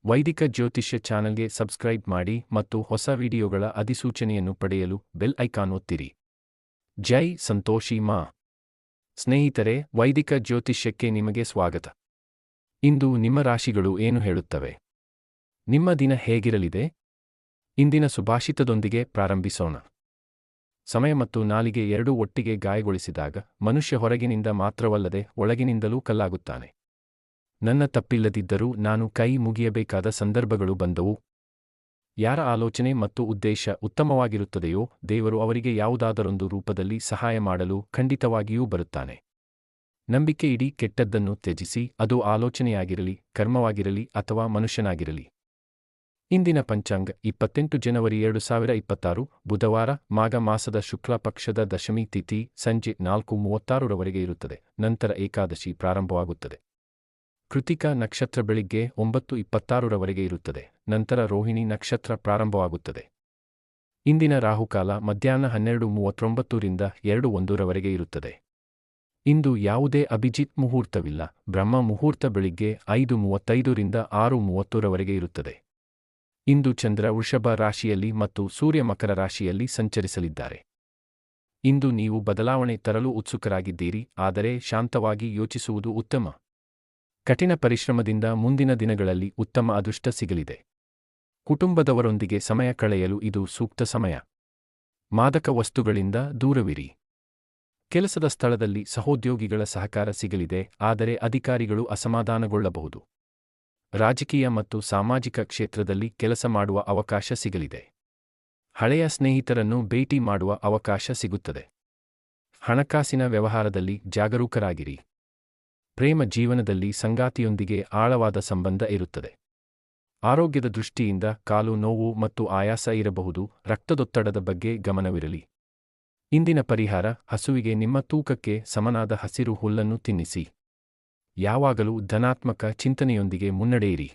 ವೈದಿಕ ಜ್ಯೋತಿಷ್ಯ ಚಾನಲ್ಗೆ ಸಬ್ಸ್ಕ್ರೈಬ್ ಮಾಡಿ ಮತ್ತು ಹೊಸ ವಿಡಿಯೋಗಳ ಅಧಿಸೂಚನೆಯನ್ನು ಪಡೆಯಲು ಬೆಲ್ ಐಕಾನ್ ಒತ್ತಿರಿ. ಜೈ ಸಂತೋಷಿ ಮಾ. ಸ್ನೇಹಿತರೆ, ವೈದಿಕ ಜ್ಯೋತಿಷ್ಯಕ್ಕೆ ನಿಮಗೆ ಸ್ವಾಗತ. ಇಂದು ನಿಮ್ಮ ರಾಶಿಗಳು ಏನು ಹೇಳುತ್ತವೆ? ನಿಮ್ಮ ದಿನ ಹೇಗಿರಲಿದೆ? ಇಂದಿನ ಸುಭಾಷಿತದೊಂದಿಗೆ ಪ್ರಾರಂಭಿಸೋಣ. ಸಮಯ ಮತ್ತು ನಾಲಿಗೆ ಎರಡೂ ಒಟ್ಟಿಗೆ ಗಾಯಗೊಳಿಸಿದಾಗ ಮನುಷ್ಯ ಹೊರಗಿನಿಂದ ಮಾತ್ರವಲ್ಲದೆ ಒಳಗಿನಿಂದಲೂ ಕಲ್ಲಾಗುತ್ತಾನೆ. ನನ್ನ ತಪ್ಪಿಲ್ಲದಿದ್ದರೂ ನಾನು ಕೈ ಮುಗಿಯಬೇಕಾದ ಸಂದರ್ಭಗಳು ಬಂದವು. ಯಾರ ಆಲೋಚನೆ ಮತ್ತು ಉದ್ದೇಶ ಉತ್ತಮವಾಗಿರುತ್ತದೆಯೋ ದೇವರು ಅವರಿಗೆ ಯಾವುದಾದರೊಂದು ರೂಪದಲ್ಲಿ ಸಹಾಯ ಮಾಡಲು ಖಂಡಿತವಾಗಿಯೂ ಬರುತ್ತಾನೆ. ನಂಬಿಕೆ ಇಡಿ. ಕೆಟ್ಟದ್ದನ್ನು ತ್ಯಜಿಸಿ, ಅದು ಆಲೋಚನೆಯಾಗಿರಲಿ, ಕರ್ಮವಾಗಿರಲಿ ಅಥವಾ ಮನುಷ್ಯನಾಗಿರಲಿ. ಇಂದಿನ ಪಂಚಾಂಗ 28 ಜನವರಿ 2026 ಬುಧವಾರ, ಮಾಘ ಮಾಸದ ಶುಕ್ಲ ಪಕ್ಷದ ದಶಮಿ ತಿಥಿ ಸಂಜೆ 4:36 ಇರುತ್ತದೆ. ನಂತರ ಏಕಾದಶಿ ಪ್ರಾರಂಭವಾಗುತ್ತದೆ. ಕೃತಿಕ ನಕ್ಷತ್ರ ಬೆಳಿಗ್ಗೆ 9:26 ಇರುತ್ತದೆ. ನಂತರ ರೋಹಿಣಿ ನಕ್ಷತ್ರ ಪ್ರಾರಂಭವಾಗುತ್ತದೆ. ಇಂದಿನ ರಾಹುಕಾಲ ಮಧ್ಯಾಹ್ನ 12:39 ರಿಂದ 2:01 ಇರುತ್ತದೆ. ಇಂದು ಯಾವುದೇ ಅಭಿಜಿತ್ ಮುಹೂರ್ತವಿಲ್ಲ. ಬ್ರಹ್ಮ ಮುಹೂರ್ತ ಬೆಳಿಗ್ಗೆ 5:35 ರಿಂದ 6:30 ಇರುತ್ತದೆ. ಇಂದು ಚಂದ್ರ ವೃಷಭ ರಾಶಿಯಲ್ಲಿ ಮತ್ತು ಸೂರ್ಯ ಮಕರ ರಾಶಿಯಲ್ಲಿ ಸಂಚರಿಸಲಿದ್ದಾರೆ. ಇಂದು ನೀವು ಬದಲಾವಣೆ ತರಲು ಉತ್ಸುಕರಾಗಿದ್ದೀರಿ, ಆದರೆ ಶಾಂತವಾಗಿ ಯೋಚಿಸುವುದು ಉತ್ತಮ. ಕಠಿಣ ಪರಿಶ್ರಮದಿಂದ ಮುಂದಿನ ದಿನಗಳಲ್ಲಿ ಉತ್ತಮ ಅದೃಷ್ಟ ಸಿಗಲಿದೆ. ಕುಟುಂಬದವರೊಂದಿಗೆ ಸಮಯ ಕಳೆಯಲು ಇದು ಸೂಕ್ತ ಸಮಯ. ಮಾದಕ ವಸ್ತುಗಳಿಂದ ದೂರವಿರಿ. ಕೆಲಸದ ಸ್ಥಳದಲ್ಲಿ ಸಹೋದ್ಯೋಗಿಗಳ ಸಹಕಾರ ಸಿಗಲಿದೆ, ಆದರೆ ಅಧಿಕಾರಿಗಳು ಅಸಮಾಧಾನಗೊಳ್ಳಬಹುದು. ರಾಜಕೀಯ ಮತ್ತು ಸಾಮಾಜಿಕ ಕ್ಷೇತ್ರದಲ್ಲಿ ಕೆಲಸ ಮಾಡುವ ಅವಕಾಶ ಸಿಗಲಿದೆ. ಹಳೆಯ ಸ್ನೇಹಿತರನ್ನು ಭೇಟಿ ಮಾಡುವ ಅವಕಾಶ ಸಿಗುತ್ತದೆ. ಹಣಕಾಸಿನ ವ್ಯವಹಾರದಲ್ಲಿ ಜಾಗರೂಕರಾಗಿರಿ. ಪ್ರೇಮ ಜೀವನದಲ್ಲಿ ಸಂಗಾತಿಯೊಂದಿಗೆ ಆಳವಾದ ಸಂಬಂಧ ಇರುತ್ತದೆ. ಆರೋಗ್ಯದ ದೃಷ್ಟಿಯಿಂದ ಕಾಲು ನೋವು ಮತ್ತು ಆಯಾಸ ಇರಬಹುದು. ರಕ್ತದೊತ್ತಡದ ಬಗ್ಗೆ ಗಮನವಿರಲಿ. ಇಂದಿನ ಪರಿಹಾರ: ಹಸುವಿಗೆ ನಿಮ್ಮ ತೂಕಕ್ಕೆ ಸಮನಾದ ಹಸಿರು ಹುಲ್ಲನ್ನು ತಿನ್ನಿಸಿ. ಯಾವಾಗಲೂ ಧನಾತ್ಮಕ ಚಿಂತನೆಯೊಂದಿಗೆ ಮುನ್ನಡೆಯಿರಿ.